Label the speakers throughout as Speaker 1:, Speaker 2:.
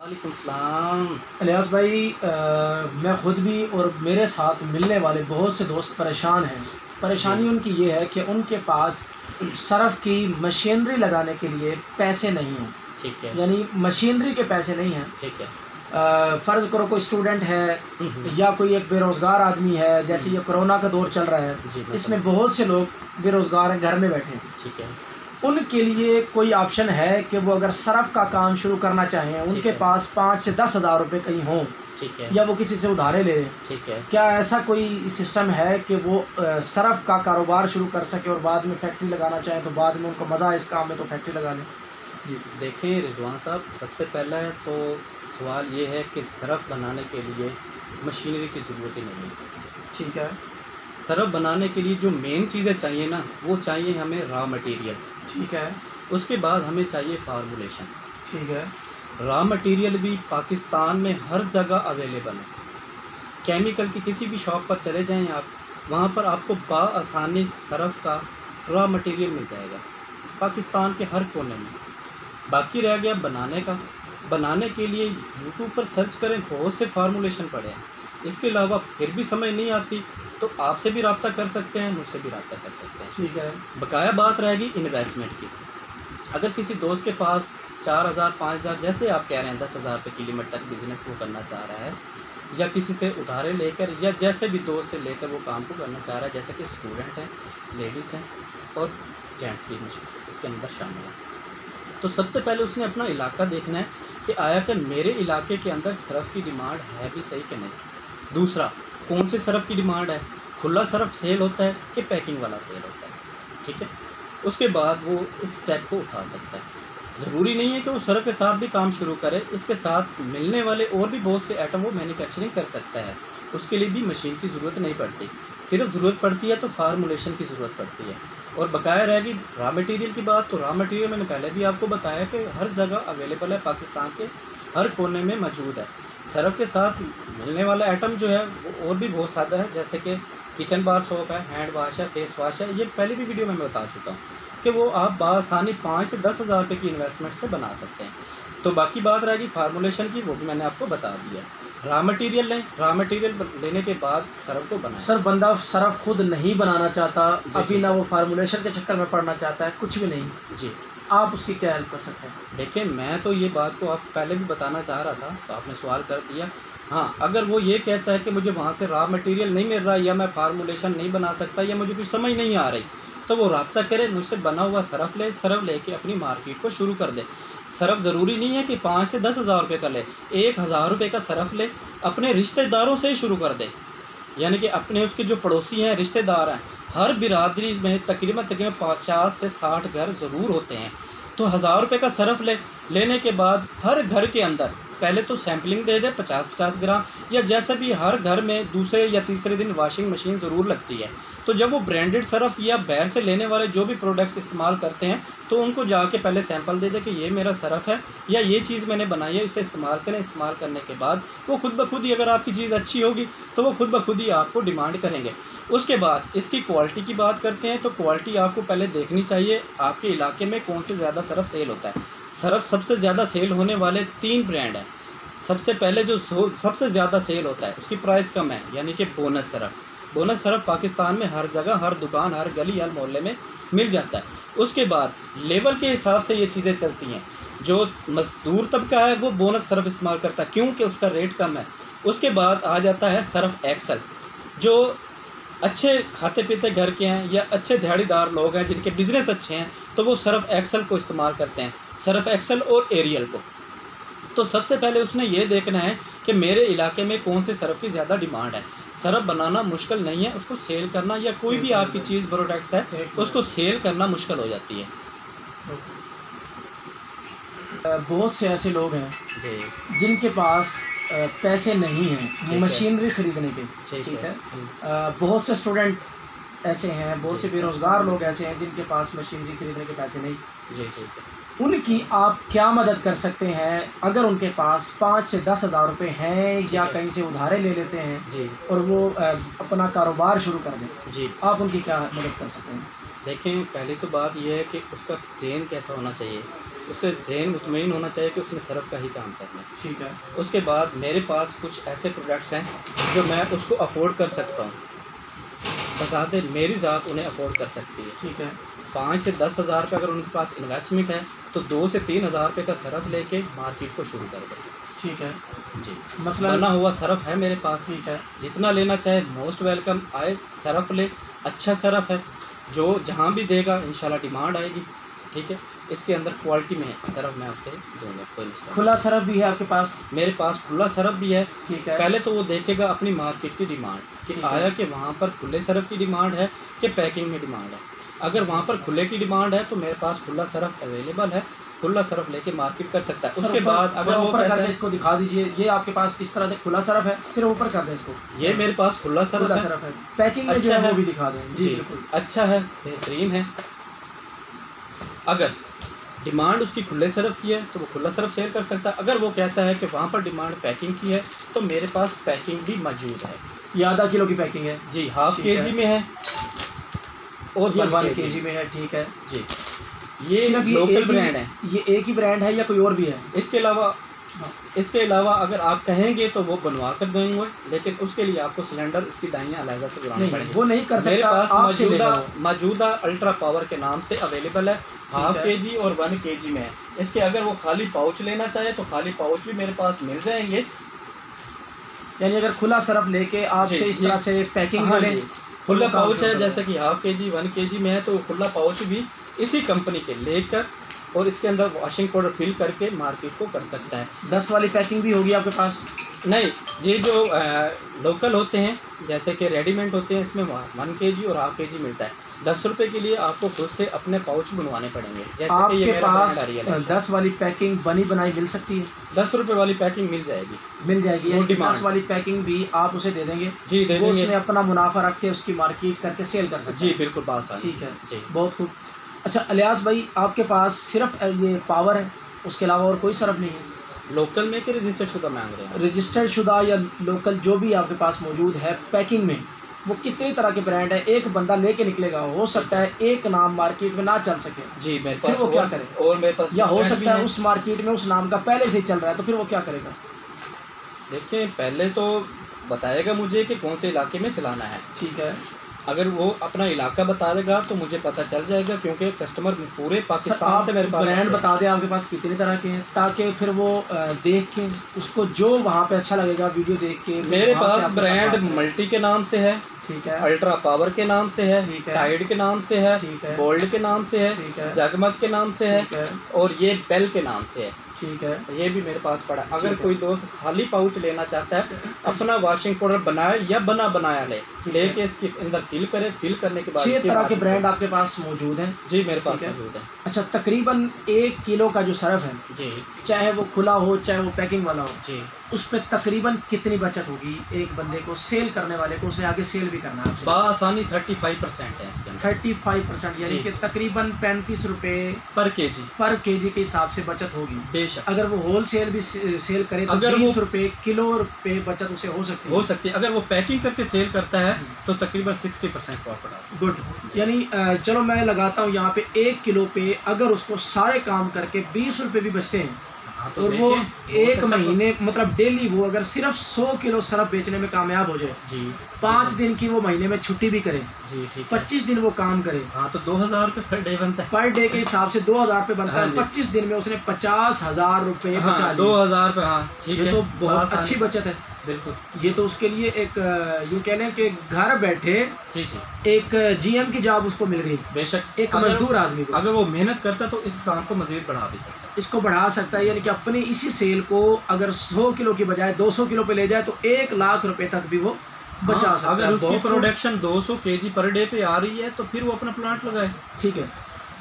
Speaker 1: वालेकुम सलाम।
Speaker 2: इलियास भाई, मैं ख़ुद भी और मेरे साथ मिलने वाले बहुत से दोस्त परेशान हैं। परेशानी
Speaker 1: जी,
Speaker 2: उनकी ये है कि उनके पास सरफ़ की मशीनरी लगाने के लिए पैसे नहीं हैं,
Speaker 1: ठीक है,
Speaker 2: यानी मशीनरी के पैसे नहीं हैं।
Speaker 1: ठीक है।
Speaker 2: फ़र्ज़ करो कोई स्टूडेंट है
Speaker 1: हुँ, हुँ।
Speaker 2: या कोई एक बेरोज़गार आदमी है, जैसे
Speaker 1: हुँ,
Speaker 2: ये कोरोना का दौर चल रहा है,
Speaker 1: जी,
Speaker 2: इसमें
Speaker 1: मतलब
Speaker 2: बहुत से लोग बेरोज़गार हैं, घर में बैठे हैं।
Speaker 1: ठीक है,
Speaker 2: उनके लिए कोई ऑप्शन है कि वो अगर सरफ़ का काम शुरू करना चाहें,
Speaker 1: ठीक
Speaker 2: उनके
Speaker 1: है,
Speaker 2: पास 5 से 10 हज़ार रुपये कहीं हों
Speaker 1: ठीक है,
Speaker 2: या वो किसी से उधारे ले लें।
Speaker 1: ठीक है।
Speaker 2: क्या ऐसा कोई सिस्टम है कि वो सरफ़ का कारोबार शुरू कर सकें और बाद में फैक्ट्री लगाना चाहें, तो बाद में उनको मज़ा इस काम में तो फैक्ट्री लगा लें? जी।
Speaker 1: देखें रिज़वान साहब, सबसे पहला तो सवाल ये है कि सरफ़ बनाने के लिए मशीनरी की ज़रूरत ही नहीं है।
Speaker 2: ठीक है,
Speaker 1: सरफ़ बनाने के लिए जो मेन चीज़ें चाहिए ना, वो चाहिए हमें रॉ मटीरियल।
Speaker 2: ठीक है,
Speaker 1: उसके बाद हमें चाहिए फ़ॉर्मूलेशन।
Speaker 2: ठीक है,
Speaker 1: रॉ मटीरियल भी पाकिस्तान में हर जगह अवेलेबल है। केमिकल की किसी भी शॉप पर चले जाएँ आप, वहाँ पर आपको बआसानी सरफ़ का रॉ मटीरियल मिल जाएगा, पाकिस्तान के हर कोने में। बाकी रह गया बनाने का। बनाने के लिए यूट्यूब पर सर्च करें, बहुत से फार्मूलेशन पड़े हैं। इसके अलावा फिर भी समझ नहीं आती, तो आपसे भी रब्ता कर सकते हैं, मुझसे भी रब्ता कर सकते हैं।
Speaker 2: ठीक है,
Speaker 1: बकाया बात रहेगी इन्वेस्टमेंट की। अगर किसी दोस्त के पास 4,000 5,000 जैसे आप कह रहे हैं 10,000 रुपये की लिमिट तक बिज़नेस वो करना चाह रहा है, या किसी से उधारे लेकर या जैसे भी दोस्त से लेकर वो काम को करना चाह रहा है, जैसे कि स्टूडेंट हैं, लेडीज़ हैं और जेंट्स भी इसके अंदर शामिल हैं। तो सबसे पहले उसने अपना इलाका देखना है कि आया कि मेरे इलाके के अंदर सरफ़ की डिमांड है भी सही कि नहीं। दूसरा, कौन से सरफ़ की डिमांड है, खुला सरफ़ सेल होता है कि पैकिंग वाला सेल होता है, ठीक है। उसके बाद वो इस स्टेप को उठा सकता है। ज़रूरी नहीं है कि वो सरफ़ के साथ भी काम शुरू करे, इसके साथ मिलने वाले और भी बहुत से आइटम वो मैन्युफैक्चरिंग कर सकता है। उसके लिए भी मशीन की ज़रूरत नहीं पड़ती, सिर्फ ज़रूरत पड़ती है तो फार्मूलेशन की ज़रूरत पड़ती है। और बकाया रहेगी रॉ मटेरियल की बात, तो रॉ मटेरियल मैंने पहले भी आपको बताया कि हर जगह अवेलेबल है, पाकिस्तान के हर कोने में मौजूद है। सरफ़ के साथ मिलने वाला आइटम जो है वो और भी बहुत सारा है, जैसे कि किचन बार सोप है, हैंड वाश है, फेस वाश है। ये पहले भी वीडियो में मैं बता चुका हूँ कि वो आप बआसानी 5 से 10,000 रुपये की इन्वेस्टमेंट से बना सकते हैं। तो बाकी बात रहेगी फार्मूलेशन की, वो भी मैंने आपको बता दिया। रॉ मटेरियल लें, रॉ मटेरियल लेने के बाद सरफ़ को बनाएं।
Speaker 2: सर बंदा सरफ़ खुद नहीं बनाना चाहता,
Speaker 1: जी,
Speaker 2: अभी
Speaker 1: जी।
Speaker 2: ना वो फार्मूलेशन के चक्कर में पड़ना चाहता है, कुछ भी नहीं,
Speaker 1: जी।
Speaker 2: आप उसकी क्या हेल्प कर सकते हैं?
Speaker 1: देखिए, मैं तो ये बात को आप पहले भी बताना चाह रहा था, तो आपने सवाल कर दिया। हाँ, अगर वो ये कहता है कि मुझे वहाँ से रॉ मटेरियल नहीं मिल रहा या मैं फार्मूलेशन नहीं बना सकता या मुझे कुछ समझ नहीं आ रही, तो वो राब्ता करे, मुझसे बना हुआ सरफ़ ले, सरफ़ लेके अपनी मार्केट को शुरू कर दे। सरफ़ ज़रूरी नहीं है कि 5 से 10,000 रुपये का ले, 1,000 रुपये का सरफ़ ले, अपने रिश्तेदारों से ही शुरू कर दे। यानी कि अपने उसके जो पड़ोसी हैं, रिश्तेदार हैं, हर बिरादरी में तकरीबन 50 से 60 घर ज़रूर होते हैं। तो 1,000 रुपये का सरफ़ लेने के बाद हर घर के अंदर पहले तो सैम्पलिंग दे दे 50-50 ग्राम, या जैसे भी हर घर में दूसरे या तीसरे दिन वॉशिंग मशीन ज़रूर लगती है। तो जब वो ब्रांडेड सरफ़ या बाहर से लेने वाले जो भी प्रोडक्ट्स इस्तेमाल करते हैं, तो उनको जाके पहले सैंपल दे दे कि ये मेरा सरफ़ है या ये चीज़ मैंने बनाई है, इसे इस्तेमाल करें। इस्तेमाल करने के बाद वो खुद ब खुद ही, अगर आपकी चीज़ अच्छी होगी तो वो खुद ब खुद ही आपको डिमांड करेंगे। उसके बाद इसकी क्वालिटी की बात करते हैं, तो क्वालिटी आपको पहले देखनी चाहिए आपके इलाके में कौन से ज़्यादा सरफ़ सेल होता है। सरफ़ सबसे ज़्यादा सेल होने वाले 3 ब्रांड हैं। सबसे पहले जो सबसे ज़्यादा सेल होता है उसकी प्राइस कम है, यानी कि bonus Surf. Bonus Surf Pakistan में हर जगह, हर दुकान, हर गली, हर मोहल्ले में मिल जाता है। उसके बाद लेवल के हिसाब से ये चीज़ें चलती हैं। जो मज़दूर तबका है वो बोनस सरफ़ इस्तेमाल करता है, क्योंकि उसका रेट कम है। उसके बाद आ जाता है सरफ़ एक्सल। जो अच्छे खाते पीते घर के हैं या अच्छे दिहाड़ीदार लोग हैं जिनके बिज़नेस अच्छे हैं, तो वो सरफ़ एक्सल को इस्तेमाल करते हैं, सरफ़ एक्सल और एरियल को। तो सबसे पहले उसने ये देखना है कि मेरे इलाके में कौन से सरफ़ की ज़्यादा डिमांड है। सरफ़ बनाना मुश्किल नहीं है, उसको सेल करना या कोई भी आपकी चीज़ प्रोडक्ट्स है उसको सेल करना मुश्किल हो जाती है।
Speaker 2: बहुत से ऐसे लोग हैं
Speaker 1: जी,
Speaker 2: जिनके पास पैसे नहीं
Speaker 1: ठीक
Speaker 2: हैं
Speaker 1: है,
Speaker 2: मशीनरी ख़रीदने के, ठीक है। बहुत से स्टूडेंट ऐसे हैं, बहुत से
Speaker 1: जी,
Speaker 2: बेरोज़गार लोग ऐसे हैं जिनके पास मशीनरी ख़रीदने के पैसे नहीं।
Speaker 1: जी, ठीक है।
Speaker 2: उनकी आप क्या मदद कर सकते हैं अगर उनके पास 5 से 10,000 रुपये हैं या
Speaker 1: है।
Speaker 2: कहीं से उधारे ले लेते हैं
Speaker 1: जी,
Speaker 2: और वो अपना कारोबार शुरू कर दें,
Speaker 1: जी।
Speaker 2: आप उनकी क्या मदद कर सकते हैं?
Speaker 1: देखें, पहली तो बात ये है कि उसका ज़हन कैसा होना चाहिए उसे ज़हन मुतमईन होना चाहिए कि उसने सरफ का ही काम करना है।
Speaker 2: ठीक है।
Speaker 1: उसके बाद मेरे पास कुछ ऐसे प्रोडक्ट्स हैं जो मैं उसको अफोर्ड कर सकता हूँ, बसाते मेरी ज़ात उन्हें अफोर्ड कर सकती है।
Speaker 2: ठीक है।
Speaker 1: 5 से 10 हज़ार रुपये अगर उनके पास इन्वेस्टमेंट है तो 2 से 3 हज़ार रुपये का सरफ लेके मार्केट को शुरू कर दें।
Speaker 2: ठीक है
Speaker 1: जी,
Speaker 2: मसला
Speaker 1: बना हुआ सरफ है मेरे पास।
Speaker 2: ठीक है।
Speaker 1: जितना लेना चाहे मोस्ट वेलकम, आए सरफ ले, अच्छा सरफ है जो जहाँ भी देगा इंशाल्लाह डिमांड आएगी। ठीक है, इसके अंदर क्वालिटी में सरफ मैं उसके दूँगा, कोई मसला।
Speaker 2: खुला सरफ भी है आपके पास?
Speaker 1: मेरे पास खुला सरफ भी है।
Speaker 2: ठीक है।
Speaker 1: पहले तो वो देखेगा अपनी मार्केट की डिमांड कि
Speaker 2: ठीक है।
Speaker 1: आया कि वहाँ पर खुले सरफ की डिमांड है कि पैकिंग में डिमांड है। अगर वहाँ पर खुले की डिमांड है तो मेरे पास खुला सरफ अवेलेबल है, खुला सरफ लेके मार्केट कर सकता है। उसके बाद अगर वो
Speaker 2: ऊपर करके इसको दिखा दीजिए, ये आपके पास इस तरह से खुला सरफ है, सिर्फ ऊपर कर दें इसको।
Speaker 1: ये मेरे पास खुला सरफ
Speaker 2: है, पैकिंग में जो
Speaker 1: अच्छा
Speaker 2: है वो भी दिखा दें। जी बिल्कुल,
Speaker 1: अच्छा है, बेहतरीन है। अगर डिमांड उसकी खुले सरफ की है तो वो खुला सरफ सेल कर सकता है। अगर वो कहता है कि वहाँ पर डिमांड पैकिंग की है तो मेरे पास पैकिंग भी मौजूद है।
Speaker 2: ये आधा किलो की पैकिंग है
Speaker 1: जी, हाफ केजी में है और
Speaker 2: 1 केजी में है। ठीक है
Speaker 1: जी, ये लोकल ब्रांड है।
Speaker 2: ये एक ही ब्रांड है या कोई और भी है?
Speaker 1: इसके अलावा अगर आप कहेंगे तो वो बनवा कर देंगे, लेकिन उसके लिए आपको सिलेंडर इसकी दाइयाँ अलग से बुलानी पड़ेगी।
Speaker 2: वो नहीं कर सकता।
Speaker 1: मेरे पास मौजूदा अल्ट्रा पावर के नाम से अवेलेबल है, हाफ केजी और 1 केजी में है। इसके अगर वो खाली पाउच लेना चाहे तो खाली पाउच भी मेरे पास मिल जाएंगे।
Speaker 2: यानी अगर खुला सरफ लेके आपसे इस तरह से पैकिंग करें,
Speaker 1: खुला पाउच है जैसे कि हाफ केजी 1 केजी में है तो खुला पाउच भी इसी कंपनी के लेकर और इसके अंदर वॉशिंग पाउडर फिल करके मार्केट को कर सकता है।
Speaker 2: 10 वाली पैकिंग भी होगी आपके पास?
Speaker 1: नहीं, ये जो लोकल होते हैं जैसे कि रेडीमेड होते हैं, इसमें 1 केजी और हाफ केजी मिलता है। 10 रुपये के लिए आपको खुद से अपने पाउच बनवाने पड़ेंगे। जैसे
Speaker 2: आपके
Speaker 1: कि ये मेरा
Speaker 2: पास
Speaker 1: ब्रांड है
Speaker 2: 10 वाली पैकिंग बनी बनाई मिल सकती है?
Speaker 1: 10 रुपये वाली पैकिंग मिल जाएगी।
Speaker 2: मिल जाएगी। 10 वाली पैकिंग भी आप उसे दे देंगे?
Speaker 1: जी दे देंगे।
Speaker 2: उसमें अपना मुनाफा रख के उसकी मार्केट करके सेल कर सकते हैं?
Speaker 1: जी बिल्कुल, बात सही।
Speaker 2: ठीक है
Speaker 1: जी,
Speaker 2: बहुत खूब। अच्छा इलियास भाई, आपके पास सिर्फ ये पावर है, उसके अलावा और कोई सरफ नहीं है?
Speaker 1: लोकल में कि रजिस्टर्ड शुदा मांग रहे हैं?
Speaker 2: रजिस्टर्ड शुदा या लोकल जो भी आपके पास मौजूद है पैकिंग में, वो कितनी तरह के ब्रांड है? एक बंदा लेके निकलेगा, हो सकता है एक नाम मार्केट में ना चल सके।
Speaker 1: जी मेरे
Speaker 2: पास, फिर वो क्या करे?
Speaker 1: और मेरे पास
Speaker 2: या हो सकता है उस मार्केट में उस नाम का पहले से चल रहा है, तो फिर वो क्या करेगा?
Speaker 1: देखिए, पहले तो बताएगा मुझे कि कौन से इलाके में चलाना है।
Speaker 2: ठीक है।
Speaker 1: अगर वो अपना इलाका बता देगा तो मुझे पता चल जाएगा, क्योंकि कस्टमर पूरे पाकिस्तान से मेरे पास
Speaker 2: ब्रांड बता दें आपके पास कितनी तरह के हैं, ताकि फिर वो देख के उसको जो वहाँ पे अच्छा लगेगा वीडियो देख के।
Speaker 1: मेरे पास ब्रांड मल्टी के नाम से है,
Speaker 2: ठीक है,
Speaker 1: अल्ट्रा पावर के नाम से है, टाइड के नाम से है, गोल्ड के नाम से है, जगमग के नाम से है और ये बेल के नाम से है।
Speaker 2: ठीक है,
Speaker 1: ये भी मेरे पास पड़ा। अगर कोई दोस्त खाली पाउच लेना चाहता है, अपना वॉशिंग पाउडर बनाए या बनाया लेके इसके अंदर फिल करे, फिल करने के बाद
Speaker 2: 6 तरह के ब्रांड आपके पास मौजूद हैं?
Speaker 1: जी मेरे पास मौजूद है।
Speaker 2: अच्छा, तकरीबन 1 किलो का जो सरफ है
Speaker 1: जी,
Speaker 2: चाहे वो खुला हो चाहे वो पैकिंग वाला हो
Speaker 1: जी,
Speaker 2: उस पर तकरीबन कितनी बचत होगी एक बंदे को, सेल करने वाले को? उसने आगे सेल भी करना है
Speaker 1: बआसानी 35% है इसके अंदर।
Speaker 2: 35%, यानी कि तकरीबन 35 रुपये पर केजी के हिसाब से बचत होगी।
Speaker 1: बेशक।
Speaker 2: अगर वो होल सेल भी सेल करे तो 20 रुपये किलो पे बचत उसे हो सकती है।
Speaker 1: अगर वो पैकिंग करके सेल करता है तो तकरीबन 60% प्रॉफिट आ सकता है।
Speaker 2: गुड। यानी चलो मैं लगाता हूँ यहाँ पे 1 किलो पे अगर उसको सारे काम करके 20 रुपये भी बचते हैं
Speaker 1: तो
Speaker 2: और वो एक महीने मतलब डेली वो अगर सिर्फ 100 किलो सरफ बेचने में कामयाब हो जाए जी, 5 दिन की वो महीने में छुट्टी भी करे जी, ठीक, 25 दिन वो काम करे,
Speaker 1: हाँ तो 2000 रुपये पर डे बनता है।
Speaker 2: पर डे के हिसाब से 2000 रुपये बनता है। 25 दिन में उसने 50,000 रुपये बचा लिए।
Speaker 1: 2000 रुपये, हाँ ठीक है,
Speaker 2: ये तो बहुत अच्छी बचत है।
Speaker 1: बिल्कुल,
Speaker 2: ये तो उसके लिए एक यूँ कह लें कि घर बैठे
Speaker 1: जी
Speaker 2: एक GM की जॉब उसको मिल गई।
Speaker 1: बेशक,
Speaker 2: एक मजदूर आदमी को
Speaker 1: अगर वो मेहनत करता तो इस काम को मजीद बढ़ा भी सकता है।
Speaker 2: इसको बढ़ा सकता है, यानी कि अपनी इसी सेल को अगर 100 किलो की बजाय 200 किलो पे ले जाए तो 1 लाख रुपए तक भी वो बचा सकता है।
Speaker 1: अगर उसकी प्रोडक्शन 200 kg पर डे पे आ रही है तो फिर वो अपना प्लांट लगाए।
Speaker 2: ठीक है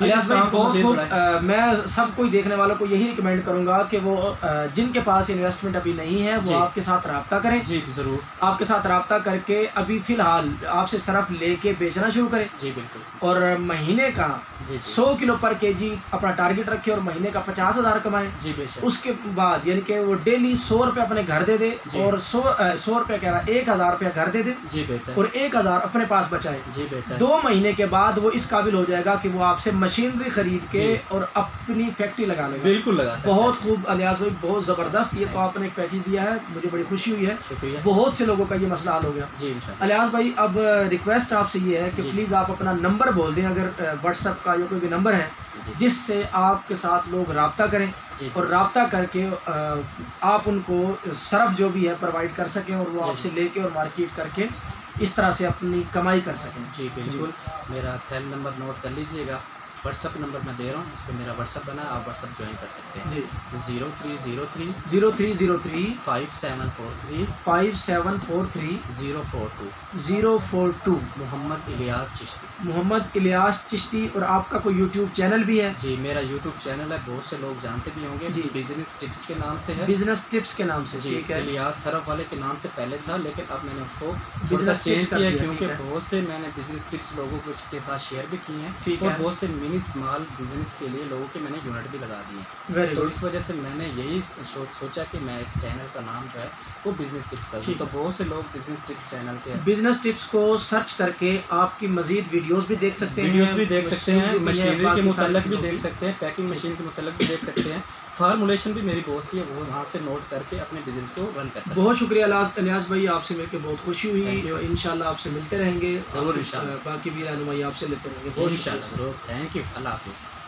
Speaker 2: इलियास भाई, बहुत खूब। मैं सब कोई देखने वालों को यही रिकमेंड करूंगा कि वो जिनके पास इन्वेस्टमेंट अभी नहीं है वो आपके साथ रब्ता करें।
Speaker 1: जी ज़रूर,
Speaker 2: आपके साथ रब्ता करके अभी फ़िलहाल आपसे सरफ लेके बेचना शुरू करें।
Speaker 1: जी बिल्कुल।
Speaker 2: और महीने का
Speaker 1: जी
Speaker 2: 100 किलो पर केजी अपना टारगेट रखे और महीने का 50,000 कमाए।
Speaker 1: जी बेशक।
Speaker 2: उसके बाद यानी कि वो डेली 100 रुपये अपने घर दे दे और 100 रुपये कह रहा 1,000 रुपया घर दे दे
Speaker 1: जी बेहतर,
Speaker 2: और 1,000 अपने पास बचाए।
Speaker 1: जी बेहतर।
Speaker 2: 2 महीने के बाद वो इस काबिल हो जाएगा कि वो आपसे मशीनरी खरीद के और अपनी फैक्ट्री लगा लेगा।
Speaker 1: बिल्कुल लगा सकते हैं।
Speaker 2: बहुत खूब अलियास भाई, बहुत ज़बरदस्त। ये तो आपने एक पैकेज दिया है, मुझे बड़ी खुशी हुई है।
Speaker 1: शुक्रिया।
Speaker 2: बहुत से लोगों का ये मसला हल हो गया
Speaker 1: जी इंशाल्लाह।
Speaker 2: अलियास भाई, अब रिक्वेस्ट आपसे ये है कि
Speaker 1: जी।
Speaker 2: प्लीज़ आप अपना नंबर बोल दें, अगर व्हाट्सएप का या कोई भी नंबर है
Speaker 1: जी।
Speaker 2: जिससे आपके साथ लोग रब्ता करें
Speaker 1: जी।
Speaker 2: और रब्ता करके आप उनको सर्फ जो भी है प्रोवाइड कर सकें और वो
Speaker 1: जी।
Speaker 2: आपसे लेके और मार्केट करके इस तरह से अपनी कमाई कर सकें।
Speaker 1: जी बिल्कुल। मेरा सेल नंबर नोट कर लीजिएगा, व्हाट्सअप नंबर मैं दे रहा हूँ, इस पर मेरा व्हाट्सअप बना है, आप व्हाट्सअप ज्वाइन कर सकते हैं।
Speaker 2: जी
Speaker 1: 0303
Speaker 2: 0303
Speaker 1: 5743
Speaker 2: 5743
Speaker 1: 042
Speaker 2: 042
Speaker 1: मोहम्मद इलियास चिश्ती।
Speaker 2: मोहम्मद इलियास चिश्ती। और आपका कोई यूट्यूब चैनल भी है?
Speaker 1: जी मेरा यूट्यूब चैनल है, बहुत से लोग जानते भी होंगे
Speaker 2: जी।
Speaker 1: बिजनेस टिप्स के नाम से है।
Speaker 2: बिजनेस टिप्स के नाम से,
Speaker 1: जी
Speaker 2: ठीक है।
Speaker 1: इलियास सरफ वाले के नाम से पहले था, लेकिन अब मैंने उसको
Speaker 2: बिजनेस
Speaker 1: चेंज
Speaker 2: टिप्स कर
Speaker 1: किया
Speaker 2: दिया,
Speaker 1: क्योंकि
Speaker 2: ठीक है।
Speaker 1: बहुत से मैंने बिजनेस टिप्स लोगों के साथ शेयर भी किए हैं
Speaker 2: ठीक
Speaker 1: और
Speaker 2: है।
Speaker 1: बहुत से मिनी स्मॉल बिजनेस के लिए लोगों के मैंने यूनिट भी लगा दिए हैं।
Speaker 2: वेरी
Speaker 1: तो
Speaker 2: गुड।
Speaker 1: इस वजह से मैंने यही सोचा कि मैं इस चैनल का नाम जो है वो बिजनेस टिप्स कर दूं।
Speaker 2: ठीक
Speaker 1: तो बहुत से लोग बिजनेस टिप्स चैनल के
Speaker 2: बिजनेस टिप्स को सर्च करके आपकी मजीद वीडियोस भी देख सकते हैं,
Speaker 1: वीडियोस भी देख सकते हैं, मशीनरी के
Speaker 2: बाकी सारी
Speaker 1: मुतालिक भी
Speaker 2: चीज़ों
Speaker 1: देख
Speaker 2: की।
Speaker 1: सकते हैं, पैकिंग मशीन के मुतालिक भी देख सकते हैं, फार्मूलेशन भी मेरी बहुत सी है, वो वहाँ से नोट करके अपने बिजनेस को रन कर सकते हैं।
Speaker 2: बहुत शुक्रिया अलियास भाई, आपसे मिलकर बहुत खुशी
Speaker 1: Thank
Speaker 2: हुई।
Speaker 1: you.
Speaker 2: इंशाल्लाह आपसे मिलते रहेंगे,
Speaker 1: ज़रूर इंशाल्लाह।
Speaker 2: बाकी भी रहनुमाई आपसे लेते रहेंगे। बहुत शुक्रिया।
Speaker 1: इंशाल्लाह। Thank you. अल्लाह हाफिज़।